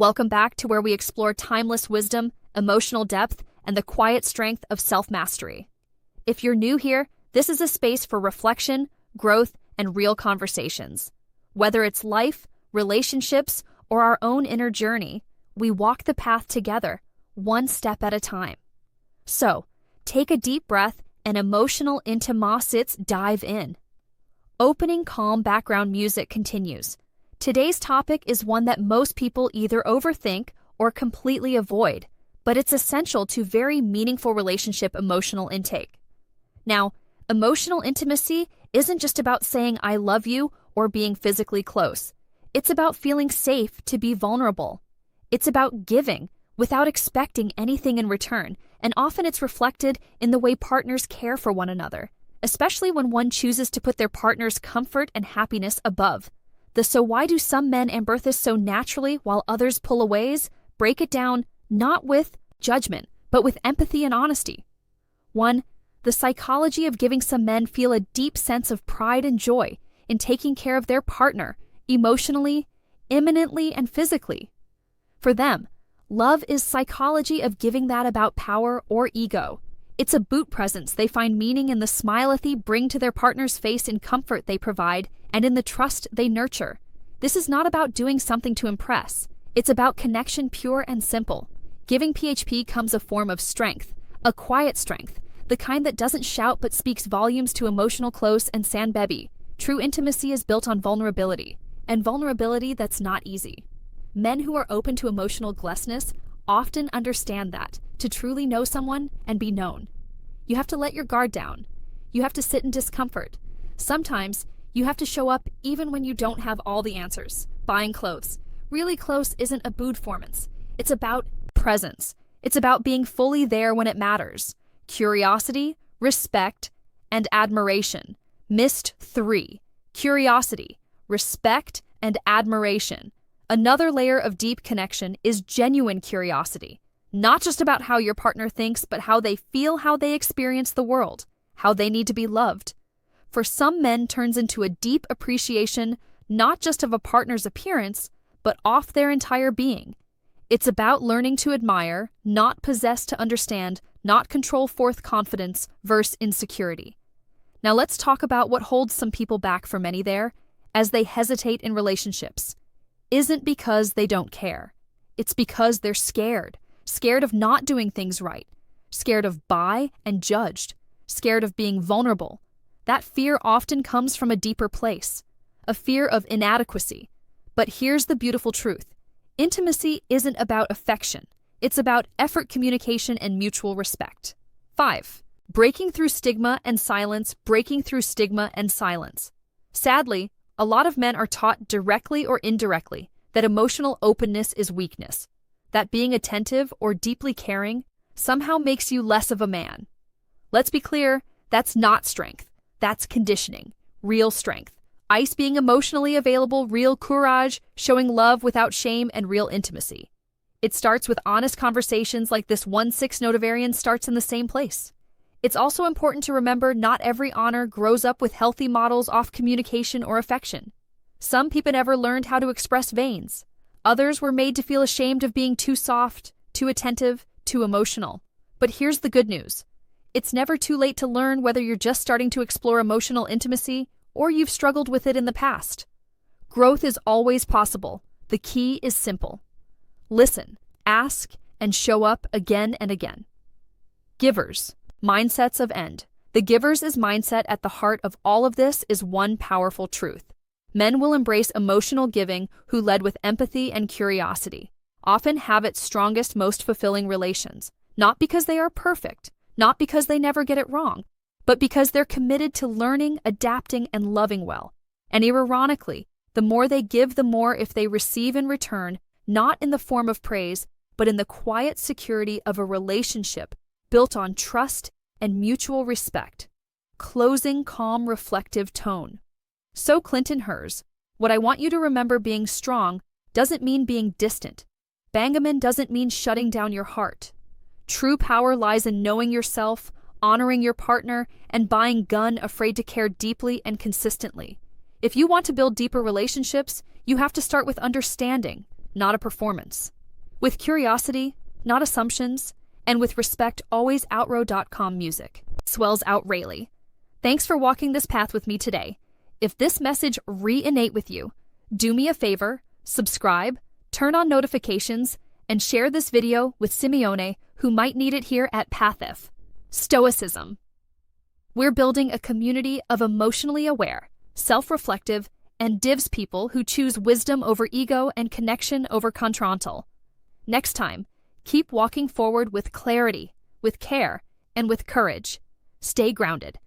Welcome back to where we explore timeless wisdom, emotional depth, and the quiet strength of self-mastery. If you're new here, this is a space for reflection, growth, and real conversations. Whether it's life, relationships, or our own inner journey, we walk the path together, one step at a time. So, take a deep breath and emotional intimacies dive in. Opening calm background music continues. Today's topic is one that most people either overthink or completely avoid, but it's essential to very meaningful relationship emotional intake. Now, emotional intimacy isn't just about saying I love you or being physically close. It's about feeling safe to be vulnerable. It's about giving without expecting anything in return, and often it's reflected in the way partners care for one another, especially when one chooses to put their partner's comfort and happiness above. The "so why do some men ambirth this so naturally while others pull aways" break it down not with judgment, but with empathy and honesty. 1. The psychology of giving. Some men feel a deep sense of pride and joy in taking care of their partner, emotionally, imminently, and physically. For them, love is psychology of giving that about power or ego. It's a boot presence. They find meaning in the smile they bring to their partner's face, in comfort they provide, and in the trust they nurture. This is not about doing something to impress. It's about connection, pure and simple. Giving PHP comes a form of strength, a quiet strength, the kind that doesn't shout but speaks volumes to emotional close and san baby. True intimacy is built on vulnerability, and vulnerability that's not easy. Men who are open to emotional glessness often understand that to truly know someone and be known, you have to let your guard down. You have to sit in discomfort. Sometimes you have to show up even when you don't have all the answers. Buying clothes. Really close isn't a boudformance. It's about presence. It's about being fully there when it matters. Curiosity, respect, and admiration. Missed 3. Curiosity, respect, and admiration. Another layer of deep connection is genuine curiosity. Not just about how your partner thinks, but how they feel, how they experience the world, how they need to be loved. For some men, turns into a deep appreciation, not just of a partner's appearance, but of their entire being. It's about learning to admire, not possess to understand, not control forth confidence versus insecurity. Now let's talk about what holds some people back for many there, as they hesitate in relationships. Isn't because they don't care. It's because they're scared. Scared of not doing things right. Scared of by and judged. Scared of being vulnerable. That fear often comes from a deeper place, a fear of inadequacy. But here's the beautiful truth. Intimacy isn't about affection. It's about effort, communication, and mutual respect. 5. Breaking through stigma and silence. Breaking through stigma and silence. Sadly, a lot of men are taught directly or indirectly that emotional openness is weakness, that being attentive or deeply caring somehow makes you less of a man. Let's be clear, that's not strength. That's conditioning. Real strength. Ice being emotionally available, real courage, showing love without shame, and real intimacy. It starts with honest conversations like this 1/6 Notavarian starts in the same place. It's also important to remember not every honor grows up with healthy models of communication or affection. Some people never learned how to express veins. Others were made to feel ashamed of being too soft, too attentive, too emotional. But here's the good news. It's never too late to learn, whether you're just starting to explore emotional intimacy or you've struggled with it in the past. Growth is always possible. The key is simple. Listen, ask, and show up again and again. Givers. Mindsets of end. The givers is mindset at the heart of all of this is one powerful truth. Men will embrace emotional giving who led with empathy and curiosity, often have its strongest, most fulfilling relations, not because they are perfect, not because they never get it wrong, but because they're committed to learning, adapting, and loving well. And ironically, the more they give, the more if they receive in return, not in the form of praise, but in the quiet security of a relationship built on trust and mutual respect. Closing, calm, reflective tone. So Clinton Hers, what I want you to remember: being strong doesn't mean being distant. Bangaman doesn't mean shutting down your heart. True power lies in knowing yourself, honoring your partner, and buying gun afraid to care deeply and consistently. If you want to build deeper relationships, you have to start with understanding, not a performance. With curiosity, not assumptions, and with respect always outrow.com music. Swells out Rayleigh. Thanks for walking this path with me today. If this message re-innate with you, do me a favor, subscribe, turn on notifications, and share this video with Simeone who might need it here at Pathif. Stoicism. We're building a community of emotionally aware, self-reflective, and divs people who choose wisdom over ego and connection over contrantal. Next time, keep walking forward with clarity, with care, and with courage. Stay grounded.